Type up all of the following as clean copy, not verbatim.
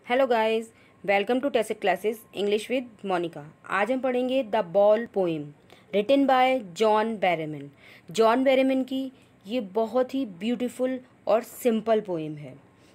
Hello guys, welcome to Tesset classes English with Monika. आज हम पढ़ेंगे the ball poem written by John Berryman. John Berryman की ये बहुत ही ब्यूटीफुल और सिंपल पोएम है।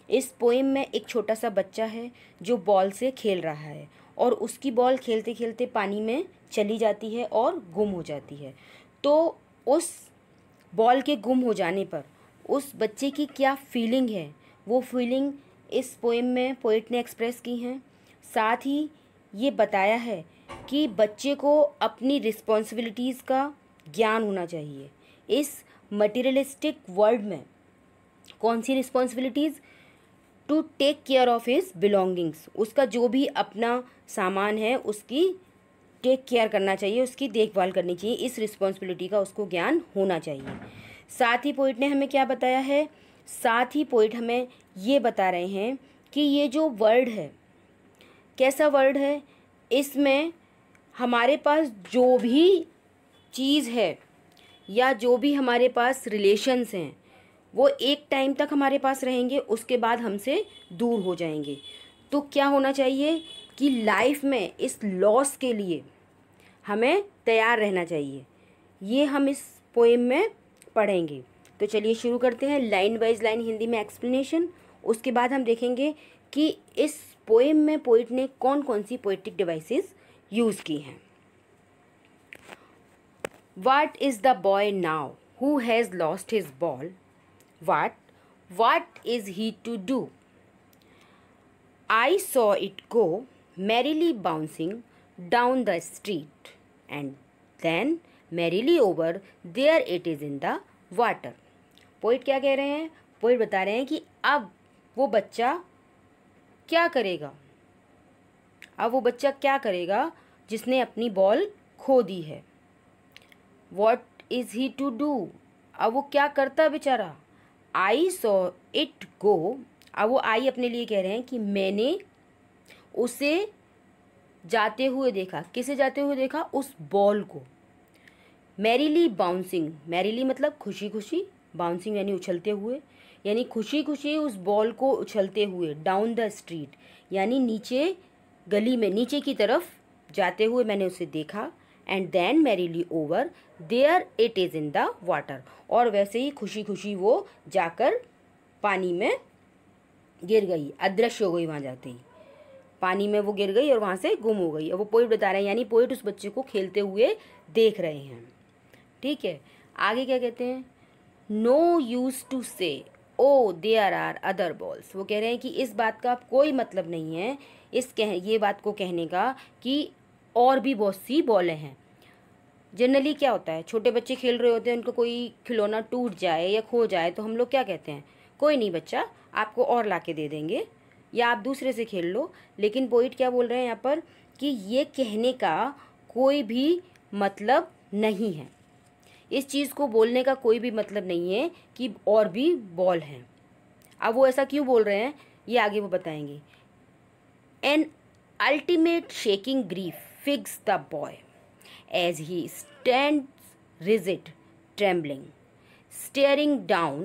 इस पोएम में एक छोटा सा बच्चा है जो बॉल से खेल रहा है और उसकी बॉल खेलते खेलते पानी में चली जाती है और गुम हो जाती है। तो उस बॉल के गुम हो जाने पर उस बच्चे की क्या फीलिंग है, वो फीलिंग इस पोएम में पोइट ने एक्सप्रेस की हैं। साथ ही ये बताया है कि बच्चे को अपनी रिस्पॉन्सिबिलिटीज़ का ज्ञान होना चाहिए। इस मटेरियलिस्टिक वर्ल्ड में कौन सी responsibilities? To take care of his belongings, उसका जो भी अपना सामान है उसकी टेक केयर करना चाहिए, उसकी देखभाल करनी चाहिए। इस रिस्पॉन्सिबिलिटी का उसको ज्ञान होना चाहिए। साथ ही पोइट ने हमें क्या बताया है? साथ ही पोइट हमें ये बता रहे हैं कि ये जो वर्ड है कैसा वर्ड है, इसमें हमारे पास जो भी चीज़ है या जो भी हमारे पास रिलेशंस हैं वो एक टाइम तक हमारे पास रहेंगे, उसके बाद हमसे दूर हो जाएंगे। तो क्या होना चाहिए कि लाइफ में इस लॉस के लिए हमें तैयार रहना चाहिए। ये हम इस पोएम में पढ़ेंगे। तो चलिए शुरू करते हैं, लाइन वाइज लाइन हिंदी में एक्सप्लेनेशन। उसके बाद हम देखेंगे कि इस पोएम में पोइट ने कौन कौन सी पोएटिक डिवाइसेस यूज़ की हैं। What is the boy now who has lost his ball? What is he to do? I saw it go merrily bouncing down the street, and then merrily over, there it is in the water. Poet क्या कह रहे हैं? Poet बता रहे हैं कि अब वो बच्चा क्या करेगा। अब वो बच्चा क्या करेगा जिसने अपनी बॉल खो दी है। What is he to do? अब वो क्या करता बेचारा। I saw it go, अब वो आई अपने लिए कह रहे हैं कि मैंने उसे जाते हुए देखा। किसे जाते हुए देखा? उस बॉल को। मैरीली बाउंसिंग, मैरीली मतलब खुशी खुशी, बाउंसिंग यानी उछलते हुए, यानी खुशी खुशी उस बॉल को उछलते हुए। डाउन द स्ट्रीट यानी नीचे गली में, नीचे की तरफ जाते हुए मैंने उसे देखा। And then merrily over, there it is in the water, और वैसे ही खुशी खुशी वो जाकर पानी में गिर गई, अदृश्य हो गई। वहाँ जाते ही पानी में वो गिर गई और वहाँ से गुम हो गई। अब वो पोइट बता रहे हैं, यानी पोइट उस बच्चे को खेलते हुए देख रहे हैं। ठीक है, आगे क्या कहते हैं? नो यूज टू से oh there are other balls, वो कह रहे हैं कि इस बात का कोई मतलब नहीं है ये बात को कहने का कि और भी बहुत सी बॉलें हैं। जनरली क्या होता है, छोटे बच्चे खेल रहे होते हैं, उनको कोई खिलौना टूट जाए या खो जाए तो हम लोग क्या कहते हैं? कोई नहीं बच्चा, आपको और ला के दे देंगे या आप दूसरे से खेल लो। लेकिन पोइट क्या बोल रहे हैं यहाँ पर कि ये कहने का कोई भी मतलब नहीं है, इस चीज़ को बोलने का कोई भी मतलब नहीं है कि और भी बॉल हैं। अब वो ऐसा क्यों बोल रहे हैं ये आगे वो बताएंगे। An ultimate shaking grief fix the boy as he stands rigid, trembling, staring down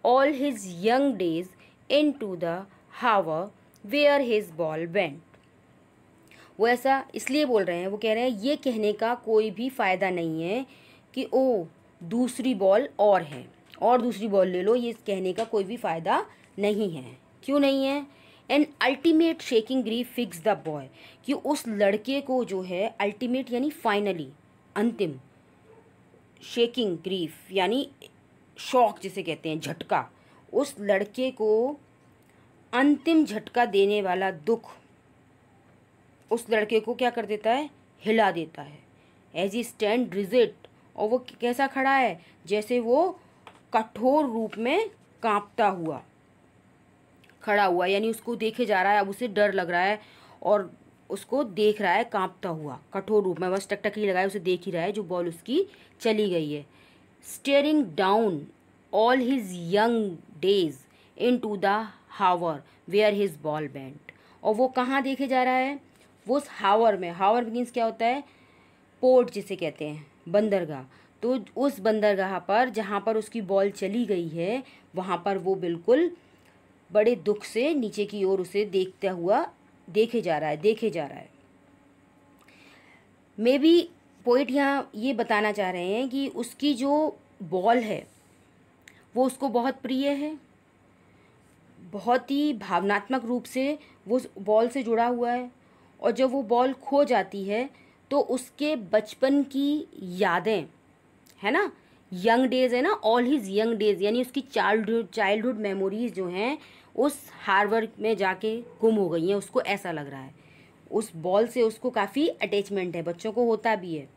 all his young days into the hour where his ball went. वो ऐसा इसलिए बोल रहे हैं, वो कह रहे हैं ये कहने का कोई भी फ़ायदा नहीं है कि ओ दूसरी बॉल और है और दूसरी बॉल ले लो, ये कहने का कोई भी फ़ायदा नहीं है। क्यों नहीं है? An ultimate shaking grief fix the boy, कि उस लड़के को जो है, अल्टीमेट यानी फाइनली, अंतिम, शेकिंग ग्रीफ यानी शॉक जिसे कहते हैं, झटका, उस लड़के को अंतिम झटका देने वाला दुख उस लड़के को क्या कर देता है? हिला देता है। एज ही स्टैंड रिजिड, और वो कैसा खड़ा है? जैसे वो कठोर रूप में कांपता हुआ खड़ा हुआ, यानी उसको देखे जा रहा है, अब उसे डर लग रहा है और उसको देख रहा है कांपता हुआ कठोर रूप में, बस टकटकी लगाए उसे देख ही रहा है जो बॉल उसकी चली गई है। Staring down all his young days into the हावर वेयर हिज बॉल बेंट, और वो कहाँ देखे जा रहा है? वो उस हावर में, हावर मीन्स क्या होता है? पोर्ट जिसे कहते हैं, बंदरगाह। तो उस बंदरगाह पर जहाँ पर उसकी बॉल चली गई है वहाँ पर वो बिल्कुल बड़े दुख से नीचे की ओर उसे देखता हुआ देखे जा रहा है। मे बी पोइट यहाँ ये बताना चाह रहे हैं कि उसकी जो बॉल है वो उसको बहुत प्रिय है, बहुत ही भावनात्मक रूप से वो उस बॉल से जुड़ा हुआ है, और जब वो बॉल खो जाती है तो उसके बचपन की यादें, है ना, यंग डेज है ना, ऑल हिज यंग डेज, यानी उसकी चाइल्डहुड मेमोरीज जो हैं उस हार्वर्ड में जाके गुम हो गई हैं, उसको ऐसा लग रहा है। उस बॉल से उसको काफ़ी अटैचमेंट है, बच्चों को होता भी है,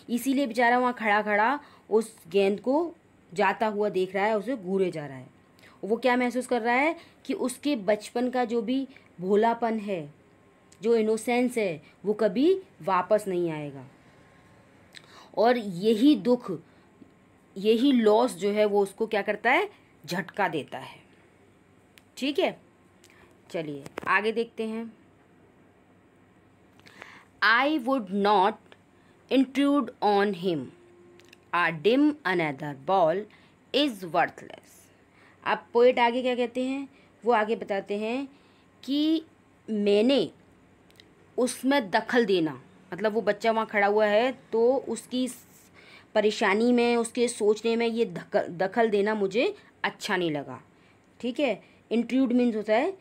इसीलिए बेचारा वहाँ खड़ा खड़ा उस गेंद को जाता हुआ देख रहा है, उसे घूरे जा रहा है। वो क्या महसूस कर रहा है कि उसके बचपन का जो भी भोलापन है, जो इनोसेंस है, वो कभी वापस नहीं आएगा, और यही दुख, यही लॉस जो है वो उसको क्या करता है, झटका देता है। ठीक है, चलिए आगे देखते हैं। I would not intrude on him. A dim another ball is worthless. अब पोएट आगे क्या कहते हैं, वो आगे बताते हैं कि मैंने उसमें दखल देना, मतलब वो बच्चा वहाँ खड़ा हुआ है तो उसकी परेशानी में, उसके सोचने में ये दखल देना मुझे अच्छा नहीं लगा। ठीक है, इंट्रूड मीन्स होता है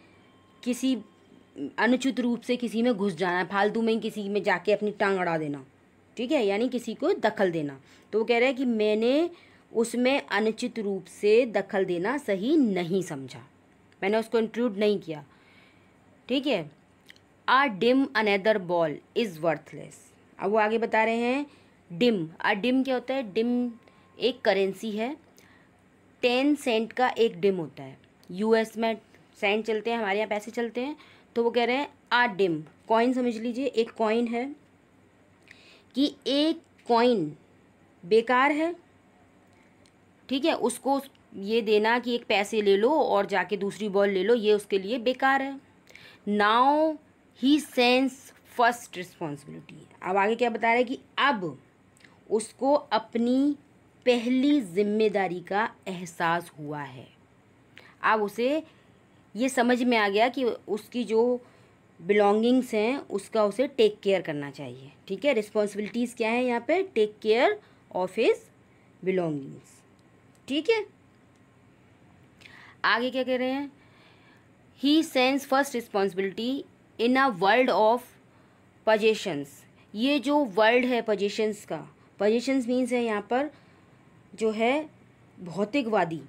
किसी अनुचित रूप से किसी में घुस जाना, फालतू में किसी में जाके अपनी टांग अड़ा देना। ठीक है, यानी किसी को दखल देना। तो वो कह रहे हैं कि मैंने उसमें अनुचित रूप से दखल देना सही नहीं समझा, मैंने उसको इंट्रूड नहीं किया। ठीक है, a dime another ball is worthless. अब वो आगे बता रहे हैं डिम। डिम क्या होता है, डिम एक करेंसी है, 10 सेंट का एक डिम होता है। यूएस में सेंट चलते हैं, हमारे यहाँ पैसे चलते हैं। तो वो कह रहे हैं आ डिम, कॉइन समझ लीजिए, एक कॉइन है कि एक कॉइन बेकार है। ठीक है, उसको ये देना कि एक पैसे ले लो और जाके दूसरी बॉल ले लो, ये उसके लिए बेकार है। Now he sense first responsibility. अब आगे क्या बता रहे हैं कि अब उसको अपनी पहली जिम्मेदारी का एहसास हुआ है। अब उसे ये समझ में आ गया कि उसकी जो बिलोंगिंग्स हैं उसका उसे टेक केयर करना चाहिए। ठीक है, रिस्पॉन्सिबिलिटीज़ क्या है यहाँ पे, take care of his belongings. ठीक है, आगे क्या कह रहे हैं, he sense first responsibility in a world of possessions. ये जो वर्ल्ड है पोजेशंस का, पोजेशंस मीन्स है यहाँ पर जो है भौतिकवादी,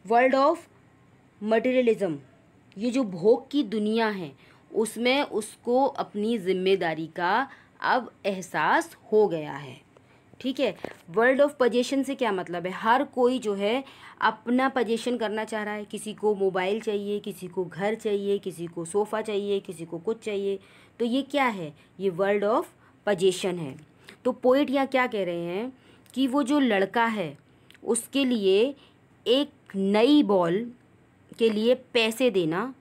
वर्ल्ड ऑफ मटेरियलिज्म, ये जो भोग की दुनिया है उसमें उसको अपनी जिम्मेदारी का अब एहसास हो गया है। ठीक है, वर्ल्ड ऑफ पोजेशन से क्या मतलब है, हर कोई जो है अपना पोजेशन करना चाह रहा है। किसी को मोबाइल चाहिए, किसी को घर चाहिए, किसी को सोफ़ा चाहिए, किसी को कुछ चाहिए। तो ये क्या है, ये वर्ल्ड ऑफ पोजेशन है। तो पोइट यहाँ क्या कह रहे हैं कि वो जो लड़का है उसके लिए एक नई बॉल के लिए पैसे देना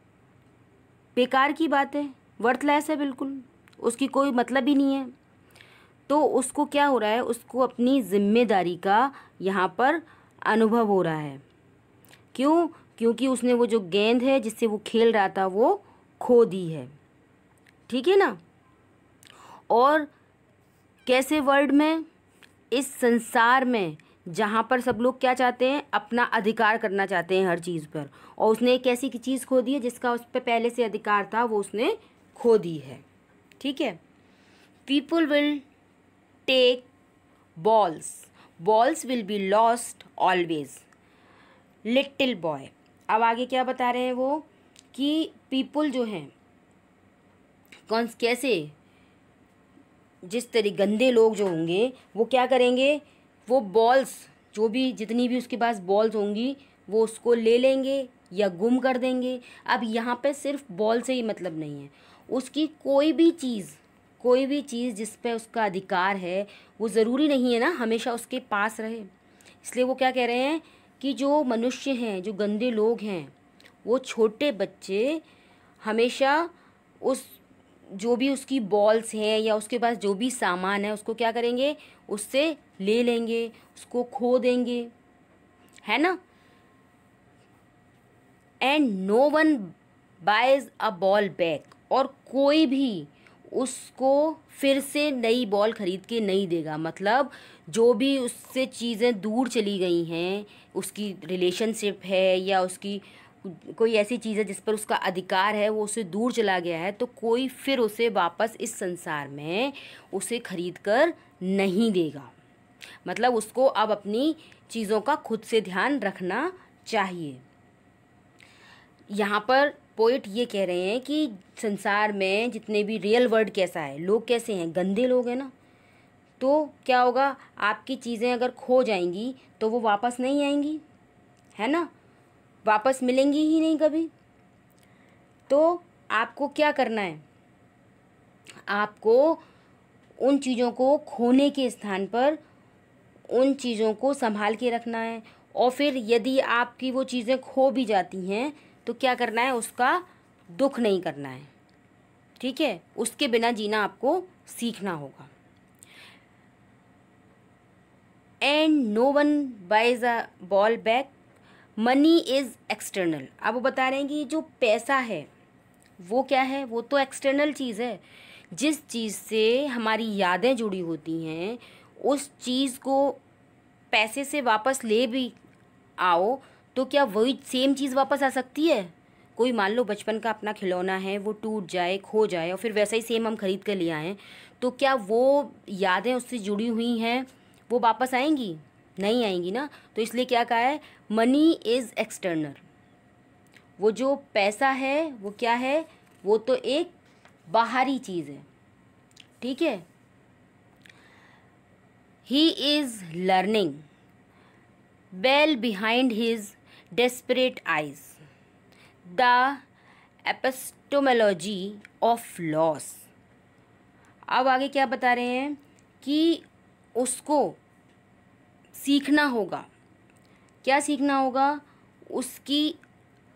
बेकार की बात है, वर्थलेस है, बिल्कुल उसकी कोई मतलब ही नहीं है। तो उसको क्या हो रहा है, उसको अपनी जिम्मेदारी का यहाँ पर अनुभव हो रहा है। क्यों, क्योंकि उसने वो जो गेंद है जिससे वो खेल रहा था वो खो दी है। ठीक है ना, और कैसे वर्ल्ड में, इस संसार में जहाँ पर सब लोग क्या चाहते हैं, अपना अधिकार करना चाहते हैं हर चीज़ पर, और उसने एक ऐसी की चीज़ खो दी है जिसका उस पर पहले से अधिकार था, वो उसने खो दी है। ठीक है, people will take balls will be lost always, little boy. अब आगे क्या बता रहे हैं वो कि पीपल जो हैं, कौन कैसे, जिस तरह गंदे लोग जो होंगे वो क्या करेंगे, वो बॉल्स, जो भी जितनी भी उसके पास बॉल्स होंगी वो उसको ले लेंगे या गुम कर देंगे। अब यहाँ पे सिर्फ बॉल से ही मतलब नहीं है, उसकी कोई भी चीज़ जिस पे उसका अधिकार है वो ज़रूरी नहीं है ना हमेशा उसके पास रहे। इसलिए वो क्या कह रहे हैं कि जो मनुष्य हैं, जो गंदे लोग हैं, वो छोटे बच्चे हमेशा उस जो भी उसकी बॉल्स हैं या उसके पास जो भी सामान है उसको क्या करेंगे, उससे ले लेंगे, उसको खो देंगे, है ना। And no one buys a ball back, और कोई भी उसको फिर से नई बॉल खरीद के नहीं देगा। मतलब जो भी उससे चीज़ें दूर चली गई हैं, उसकी रिलेशनशिप है या उसकी कोई ऐसी चीज़ है जिस पर उसका अधिकार है, वो उससे दूर चला गया है, तो कोई फिर उसे वापस इस संसार में उसे खरीद कर नहीं देगा। मतलब उसको अब अपनी चीज़ों का खुद से ध्यान रखना चाहिए। यहाँ पर पोइट ये कह रहे हैं कि संसार में जितने भी रियल वर्ल्ड कैसा है, लोग कैसे हैं, गंदे लोग हैं ना, तो क्या होगा, आपकी चीज़ें अगर खो जाएंगी तो वो वापस नहीं आएंगी, है ना, वापस मिलेंगी ही नहीं कभी। तो आपको क्या करना है, आपको उन चीज़ों को खोने के स्थान पर उन चीज़ों को संभाल के रखना है। और फिर यदि आपकी वो चीज़ें खो भी जाती हैं तो क्या करना है, उसका दुख नहीं करना है, ठीक है, उसके बिना जीना आपको सीखना होगा। And no one buys a ball back, money is external. अब वो बता रहे हैं कि जो पैसा है वो क्या है, वो तो एक्सटर्नल चीज़ है। जिस चीज़ से हमारी यादें जुड़ी होती हैं, उस चीज़ को पैसे से वापस ले भी आओ तो क्या वही सेम चीज़ वापस आ सकती है? कोई मान लो बचपन का अपना खिलौना है, वो टूट जाए, खो जाए और फिर वैसा ही सेम हम खरीद कर ले आएँ, तो क्या वो यादें उससे जुड़ी हुई हैं वो वापस आएंगी? नहीं आएंगी ना। तो इसलिए क्या कहा है, मनी इज़ एक्सटर्नल। वो जो पैसा है वो क्या है, वो तो एक बाहरी चीज़ है, ठीक है। He is learning well behind his desperate eyes the epistemology of loss। अब आगे क्या बता रहे हैं कि उसको सीखना होगा, क्या सीखना होगा, उसकी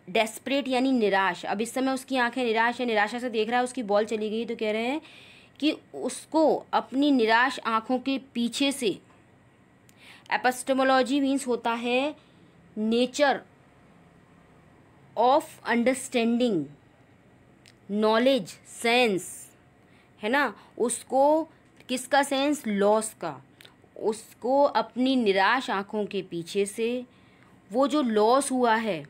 डेस्परेट यानी निराश, अब इस समय उसकी आंखें निराश है, निराशा से देख रहा है, उसकी बॉल चली गई, तो कह रहे हैं कि उसको अपनी निराश आंखों के पीछे से, एपिस्टेमोलॉजी मीन्स होता है nature of understanding, knowledge, sense, है ना, उसको किसका सेंस, लॉस का, उसको अपनी निराश आंखों के पीछे से वो जो लॉस हुआ है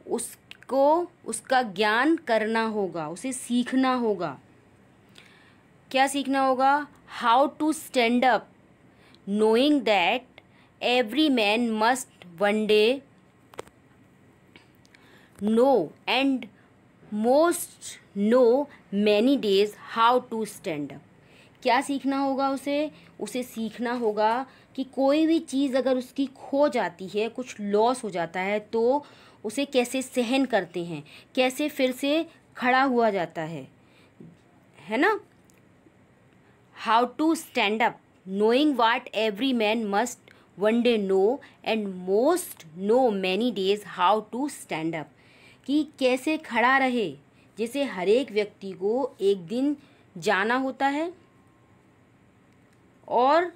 उसको, उसका ज्ञान करना होगा, उसे सीखना होगा। क्या सीखना होगा, how to stand up knowing that every man must one day know and most know many days how to stand up। क्या सीखना होगा उसे सीखना होगा कि कोई भी चीज़ अगर उसकी खो जाती है, कुछ लॉस हो जाता है, तो उसे कैसे सहन करते हैं, कैसे फिर से खड़ा हुआ जाता है ना। How to stand up knowing what every man must one day know and most know many days how to stand up, कि कैसे खड़ा रहे, जैसे हर एक व्यक्ति को एक दिन जाना होता है और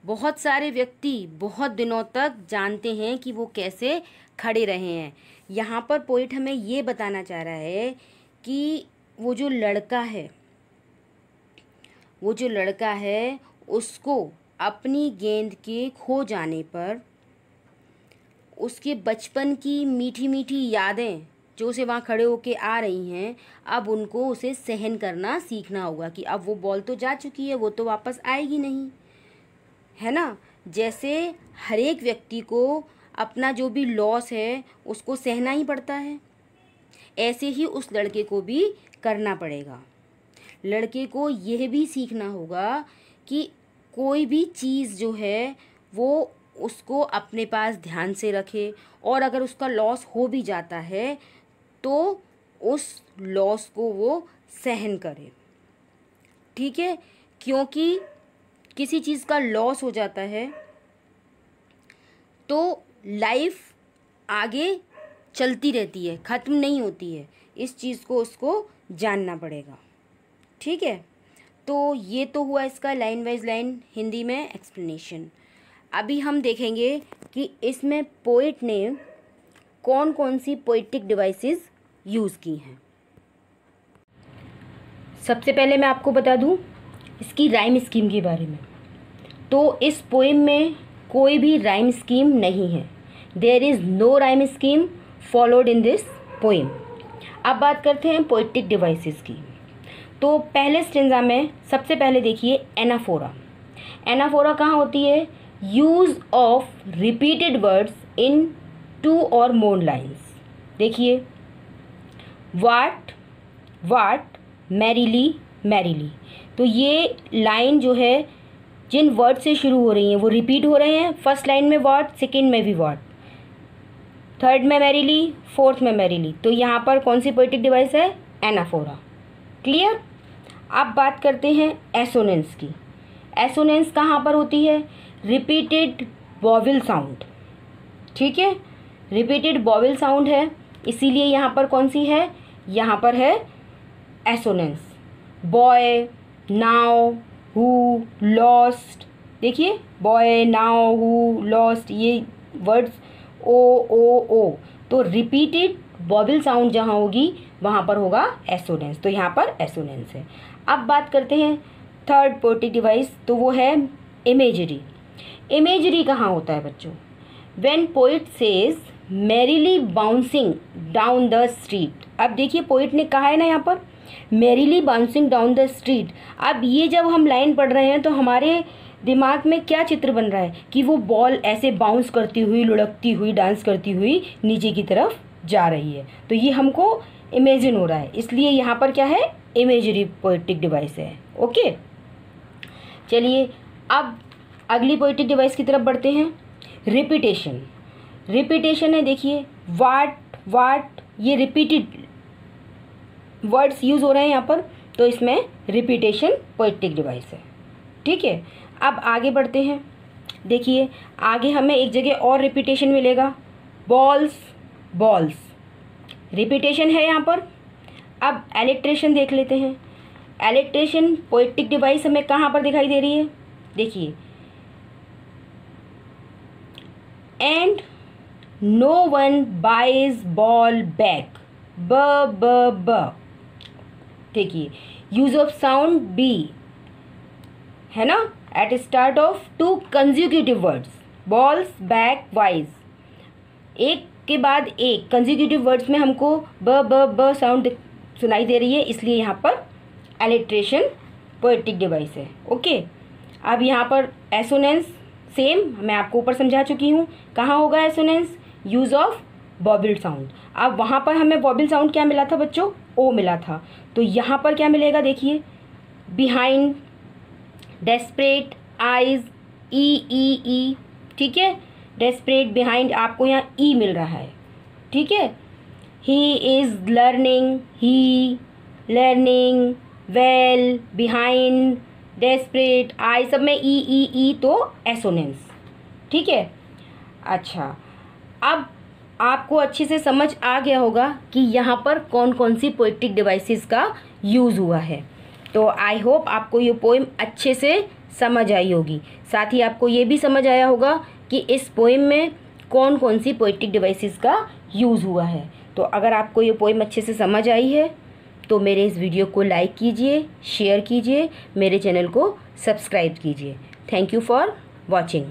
बहुत सारे व्यक्ति बहुत दिनों तक जानते हैं कि वो कैसे खड़े रहे हैं। यहाँ पर पोइट हमें ये बताना चाह रहा है कि वो जो लड़का है उसको अपनी गेंद के खो जाने पर उसके बचपन की मीठी मीठी यादें जो उसे वहाँ खड़े होके आ रही हैं, अब उनको उसे सहन करना सीखना होगा कि अब वो बॉल तो जा चुकी है, वो तो वापस आएगी नहीं, है ना। जैसे हर एक व्यक्ति को अपना जो भी लॉस है उसको सहना ही पड़ता है, ऐसे ही उस लड़के को भी करना पड़ेगा। लड़के को यह भी सीखना होगा कि कोई भी चीज़ जो है वो उसको अपने पास ध्यान से रखे, और अगर उसका लॉस हो भी जाता है तो उस लॉस को वो सहन करे, ठीक है। क्योंकि किसी चीज़ का लॉस हो जाता है तो लाइफ आगे चलती रहती है, ख़त्म नहीं होती है, इस चीज़ को उसको जानना पड़ेगा, ठीक है। तो ये तो हुआ इसका लाइन वाइज लाइन हिंदी में एक्सप्लेनेशन। अभी हम देखेंगे कि इसमें पोइट ने कौन कौन सी पोइटिक डिवाइसेस यूज़ की हैं। सबसे पहले मैं आपको बता दूं इसकी राइम स्कीम के बारे में। तो इस पोएम में कोई भी राइम स्कीम नहीं है। There is no rhyme scheme followed in this poem. अब बात करते हैं पोइटिक डिवाइसेस की। तो पहले स्टेंजा में सबसे पहले देखिए एनाफोरा। एनाफोरा कहाँ होती है? Use of repeated words in 2 और मोर लाइन्स। देखिए वाट वाट, मैरीली मैरीली। तो ये लाइन जो है जिन वर्ड से शुरू हो रही हैं वो रिपीट हो रहे हैं। फर्स्ट लाइन में वाट, सेकेंड में भी वाट, थर्ड में मैरीली, फोर्थ में मैरीली। तो यहाँ पर कौन सी पोइटिक डिवाइस है? एनाफोरा। क्लियर। अब बात करते हैं एसोनेंस की। एसोनेंस कहाँ पर होती है? Repeated vowel sound. ठीक है, रिपीटेड वॉवेल साउंड है, इसीलिए यहाँ पर कौन सी है? यहाँ पर है assonance. Boy, now, who, lost. देखिए बॉय, नाउ, हु, लॉस्ट, ये वर्ड्स ओ ओ ओ। तो रिपीटेड वॉवेल साउंड जहाँ होगी वहाँ पर होगा एसोनेंस। तो यहाँ पर एसोनेंस है। अब बात करते हैं थर्ड पोइटिक डिवाइस, तो वो है इमेजरी। इमेजरी कहाँ होता है बच्चों? When poet says merrily bouncing down the street. अब देखिए पोइट ने कहा है ना यहाँ पर merrily bouncing down the street. अब ये जब हम लाइन पढ़ रहे हैं तो हमारे दिमाग में क्या चित्र बन रहा है कि वो बॉल ऐसे बाउंस करती हुई, लुढ़कती हुई, डांस करती हुई नीचे की तरफ जा रही है। तो ये हमको इमेजिन हो रहा है, इसलिए यहाँ पर क्या है? इमेजरी पोइटिक डिवाइस है। ओके, चलिए अब अगली पोइटिक डिवाइस की तरफ बढ़ते हैं। रिपीटेशन। रिपीटेशन है, देखिए वाट वाट, ये रिपीटेड वर्ड्स यूज़ हो रहे हैं यहाँ पर, तो इसमें रिपीटेशन पोइटिक डिवाइस है। ठीक है, अब आगे बढ़ते हैं। देखिए आगे हमें एक जगह और रिपीटेशन मिलेगा, बॉल्स बॉल्स, रिपीटेशन है यहाँ पर। अब एलिट्रेशन देख लेते हैं। एलिट्रेशन पोइटिक डिवाइस हमें कहाँ पर दिखाई दे रही है? देखिए and no one buys ball back, ब ब ब। देखिए यूज ऑफ साउंड बी है ना, at start of 2 consecutive words, balls back wise, एक के बाद एक कंसेक्यूटिव वर्ड्स में हमको ब ब ब साउंड सुनाई दे रही है, इसलिए यहाँ पर एलिट्रेशन पोइटिक डिवाइस है। ओके, अब यहाँ पर एसोनेंस सेम मैं आपको ऊपर समझा चुकी हूँ। कहाँ होगा assonance? Use of vowel sound. अब वहाँ पर हमें वॉवेल साउंड क्या मिला था बच्चों? ओ मिला था। तो यहाँ पर क्या मिलेगा? देखिए बिहाइंड, डेस्परेट, आइज, ई। ठीक है, डेस्परेट, बिहाइंड, आपको यहाँ ई मिल रहा है। ठीक है, he is learning, he learning, well, behind, desperate, eye, सब में ई, तो एसोनेंस। ठीक है, अच्छा अब आपको अच्छे से समझ आ गया होगा कि यहाँ पर कौन कौन सी पोइटिक डिवाइसेस का यूज़ हुआ है। तो आई होप आपको ये पोएम अच्छे से समझ आई होगी। साथ ही आपको ये भी समझ आया होगा कि इस पोएम में कौन कौन सी पोइटिक डिवाइसेस का यूज़ हुआ है। तो अगर आपको ये पोएम अच्छे से समझ आई है तो मेरे इस वीडियो को लाइक कीजिए, शेयर कीजिए, मेरे चैनल को सब्सक्राइब कीजिए। Thank you for watching.